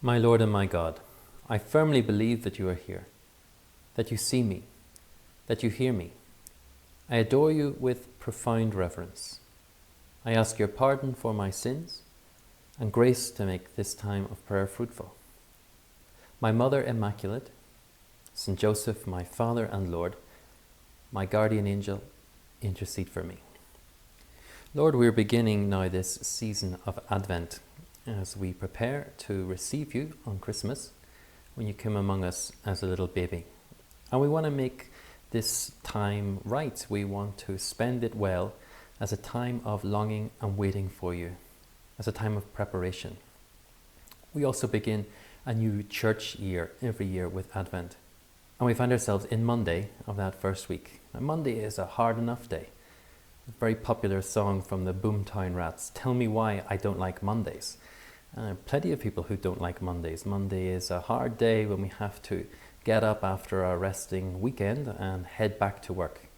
My Lord and my God, I firmly believe that you are here, that you see me, that you hear me. I adore you with profound reverence. I ask your pardon for my sins and grace to make this time of prayer fruitful. My Mother Immaculate, Saint Joseph, my Father and Lord, my guardian angel, intercede for me. Lord, we're beginning now this season of Advent as we prepare to receive you on Christmas when you come among us as a little baby. And we want to make this time right. We want to spend it well as a time of longing and waiting for you, as a time of preparation. We also begin a new church year every year with Advent. And we find ourselves in Monday of that first week. Now, Monday is a hard enough day. A very popular song from the Boomtown Rats, Tell Me Why I Don't Like Mondays. Plenty of people who don't like Mondays. Monday is a hard day when we have to get up after our resting weekend and head back to work.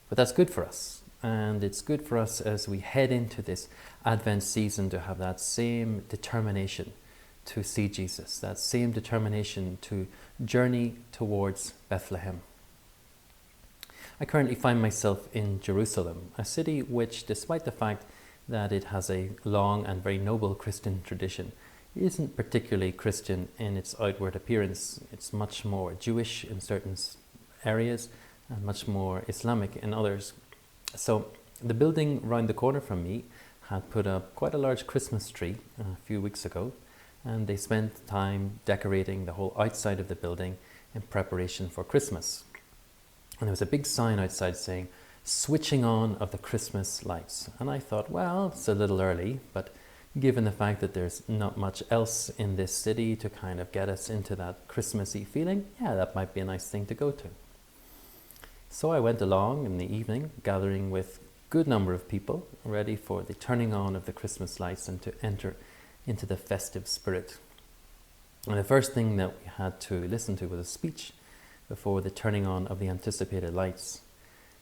But that's good for us. And it's good for us as we head into this Advent season to have that same determination to see Jesus, that same determination to journey towards Bethlehem. I currently find myself in Jerusalem, a city which, despite the fact that it has a long and very noble Christian tradition, isn't particularly Christian in its outward appearance. It's much more Jewish in certain areas and much more Islamic in others. So the building round the corner from me had put up quite a large Christmas tree a few weeks ago, and they spent time decorating the whole outside of the building in preparation for Christmas. And there was a big sign outside saying, switching on of the Christmas lights. And I thought, well, it's a little early, but given the fact that there's not much else in this city to kind of get us into that Christmassy feeling, yeah, that might be a nice thing to go to. So I went along in the evening, gathering with a good number of people, ready for the turning on of the Christmas lights and to enter into the festive spirit. And the first thing that we had to listen to was a speech before the turning on of the anticipated lights.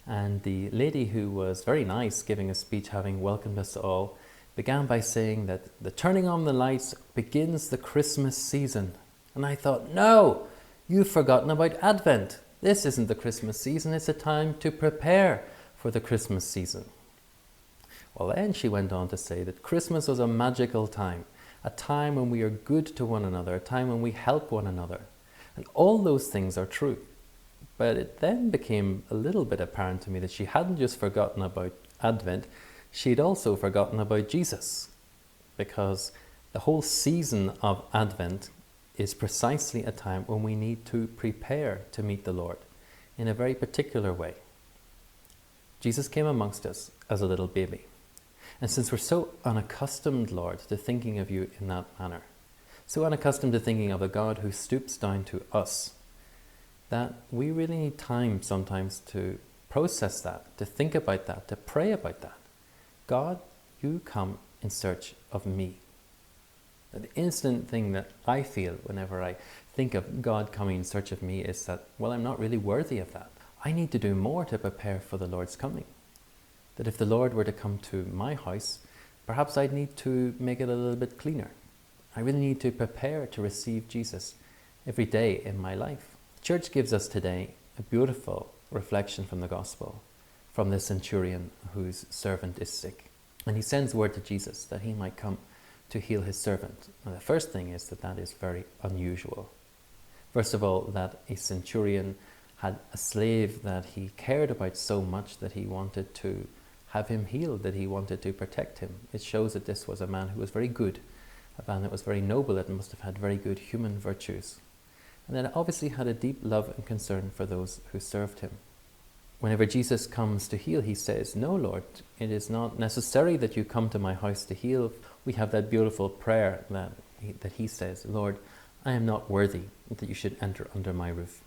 And the lady, who was very nice, giving a speech having welcomed us all, began by saying that the turning on the lights begins the Christmas season. And I thought, no, you've forgotten about Advent. This isn't the Christmas season, it's a time to prepare for the Christmas season. Well, then she went on to say that Christmas was a magical time, a time when we are good to one another, a time when we help one another. And all those things are true. But it then became a little bit apparent to me that she hadn't just forgotten about Advent, she'd also forgotten about Jesus. Because the whole season of Advent is precisely a time when we need to prepare to meet the Lord in a very particular way. Jesus came amongst us as a little baby. And since we're so unaccustomed, Lord, to thinking of you in that manner, so unaccustomed to thinking of a God who stoops down to us, that we really need time sometimes to process that, to think about that, to pray about that. God, you come in search of me. The instant thing that I feel whenever I think of God coming in search of me is that, well, I'm not really worthy of that. I need to do more to prepare for the Lord's coming. That if the Lord were to come to my house, perhaps I'd need to make it a little bit cleaner. I really need to prepare to receive Jesus every day in my life. The Church gives us today a beautiful reflection from the Gospel, from the centurion whose servant is sick. And he sends word to Jesus that he might come to heal his servant. And the first thing is that is very unusual. First of all, that a centurion had a slave that he cared about so much that he wanted to have him healed, that he wanted to protect him. It shows that this was a man who was very good, a man that was very noble, that must have had very good human virtues. And then obviously had a deep love and concern for those who served him. Whenever Jesus comes to heal, he says, no, Lord, it is not necessary that you come to my house to heal. We have that beautiful prayer that he says, Lord, I am not worthy that you should enter under my roof.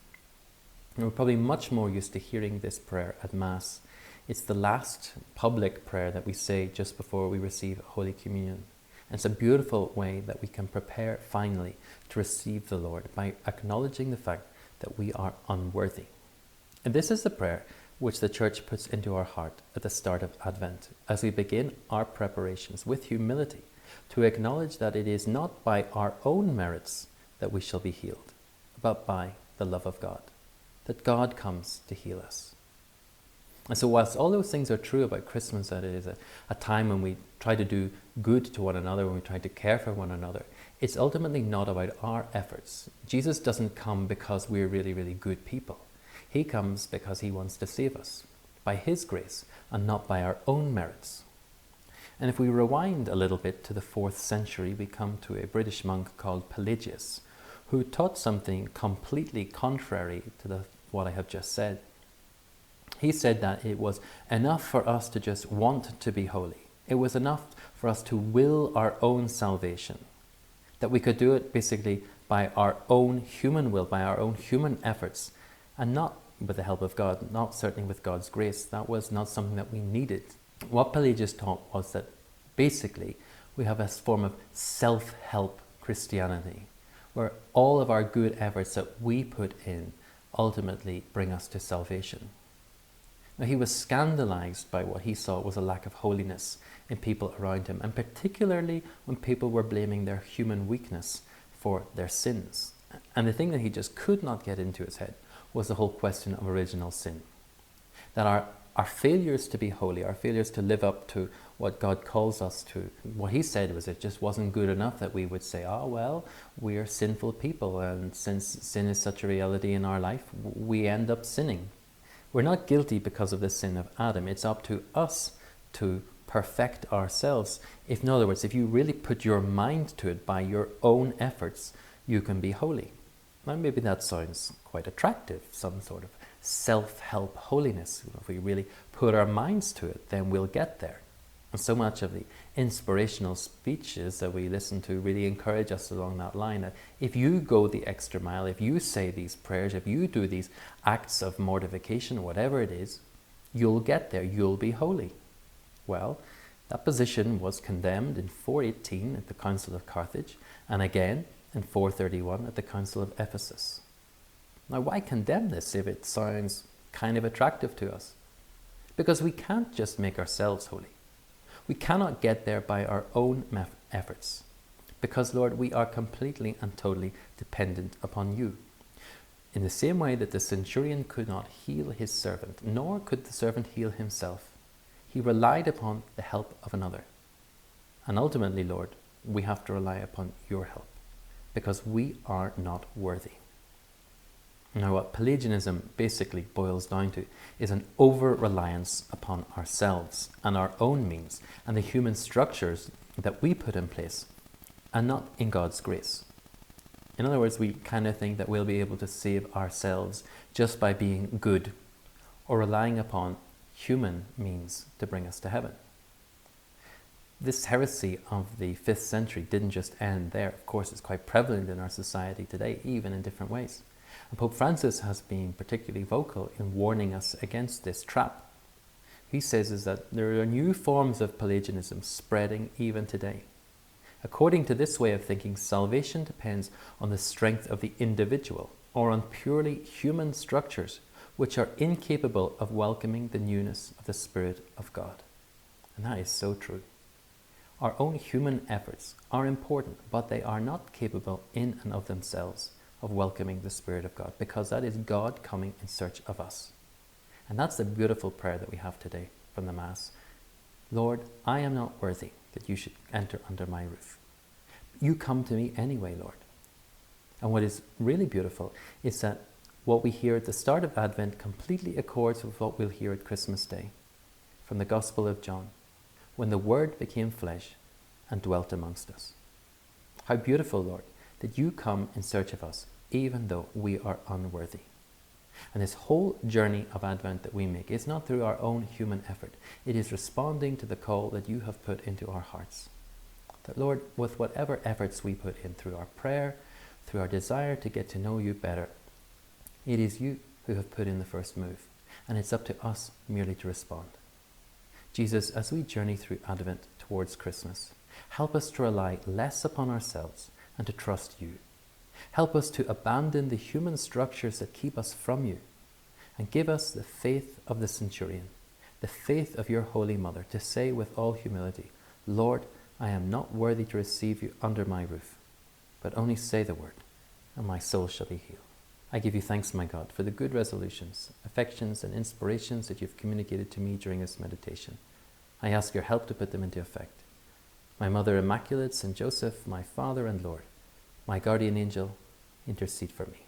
And we're probably much more used to hearing this prayer at Mass. It's the last public prayer that we say just before we receive Holy Communion. And it's a beautiful way that we can prepare finally to receive the Lord by acknowledging the fact that we are unworthy. And this is the prayer which the Church puts into our heart at the start of Advent, as we begin our preparations with humility to acknowledge that it is not by our own merits that we shall be healed, but by the love of God, that God comes to heal us. And so whilst all those things are true about Christmas, that it is a time when we try to do good to one another, when we try to care for one another, it's ultimately not about our efforts. Jesus doesn't come because we're really, really good people. He comes because he wants to save us by his grace and not by our own merits. And if we rewind a little bit to the 4th century, we come to a British monk called Pelagius, who taught something completely contrary to what I have just said. He said that it was enough for us to just want to be holy. It was enough for us to will our own salvation. That we could do it basically by our own human will, by our own human efforts, and not with the help of God, not certainly with God's grace. That was not something that we needed. What Pelagius taught was that basically we have a form of self-help Christianity, where all of our good efforts that we put in ultimately bring us to salvation. Now, he was scandalized by what he saw was a lack of holiness in people around him, and particularly when people were blaming their human weakness for their sins. And the thing that he just could not get into his head was the whole question of original sin. That our failures to be holy, our failures to live up to what God calls us to, what he said was it just wasn't good enough that we would say, oh, well, we're sinful people, and since sin is such a reality in our life, we end up sinning. We're not guilty because of the sin of Adam. It's up to us to perfect ourselves. If, in other words, if you really put your mind to it by your own efforts, you can be holy. Now, maybe that sounds quite attractive, some sort of self-help holiness. If we really put our minds to it, then we'll get there. And so much of the inspirational speeches that we listen to really encourage us along that line, that if you go the extra mile, if you say these prayers, if you do these acts of mortification, whatever it is, you'll get there, you'll be holy. Well, that position was condemned in 418 at the Council of Carthage, and again in 431 at the Council of Ephesus. Now, why condemn this if it sounds kind of attractive to us? Because we can't just make ourselves holy. We cannot get there by our own efforts. Because, Lord, we are completely and totally dependent upon you. In the same way that the centurion could not heal his servant, nor could the servant heal himself, he relied upon the help of another. And ultimately, Lord, we have to rely upon your help, because we are not worthy. Now, what Pelagianism basically boils down to is an over-reliance upon ourselves and our own means and the human structures that we put in place, and not in God's grace. In other words, we kind of think that we'll be able to save ourselves just by being good or relying upon human means to bring us to heaven. This heresy of the 5th century didn't just end there. Of course, it's quite prevalent in our society today, even in different ways. And Pope Francis has been particularly vocal in warning us against this trap. He says is that there are new forms of Pelagianism spreading even today. According to this way of thinking, salvation depends on the strength of the individual or on purely human structures which are incapable of welcoming the newness of the Spirit of God. And that is so true. Our own human efforts are important, but they are not capable in and of themselves of welcoming the Spirit of God, because that is God coming in search of us. And that's the beautiful prayer that we have today from the Mass. Lord, I am not worthy that you should enter under my roof. You come to me anyway, Lord. And what is really beautiful is that what we hear at the start of Advent completely accords with what we'll hear at Christmas Day from the Gospel of John, when the Word became flesh and dwelt amongst us. How beautiful, Lord, that you come in search of us, even though we are unworthy. And this whole journey of Advent that we make is not through our own human effort. It is responding to the call that you have put into our hearts. That, Lord, with whatever efforts we put in through our prayer, through our desire to get to know you better, it is you who have put in the first move, and it's up to us merely to respond. Jesus, as we journey through Advent towards Christmas, help us to rely less upon ourselves and to trust you. Help us to abandon the human structures that keep us from you, and give us the faith of the centurion, the faith of your Holy Mother, to say with all humility, Lord, I am not worthy to receive you under my roof, but only say the word, and my soul shall be healed. I give you thanks, my God, for the good resolutions, affections, and inspirations that you've communicated to me during this meditation. I ask your help to put them into effect. My Mother Immaculate, St. Joseph, my Father and Lord, my guardian angel, intercede for me.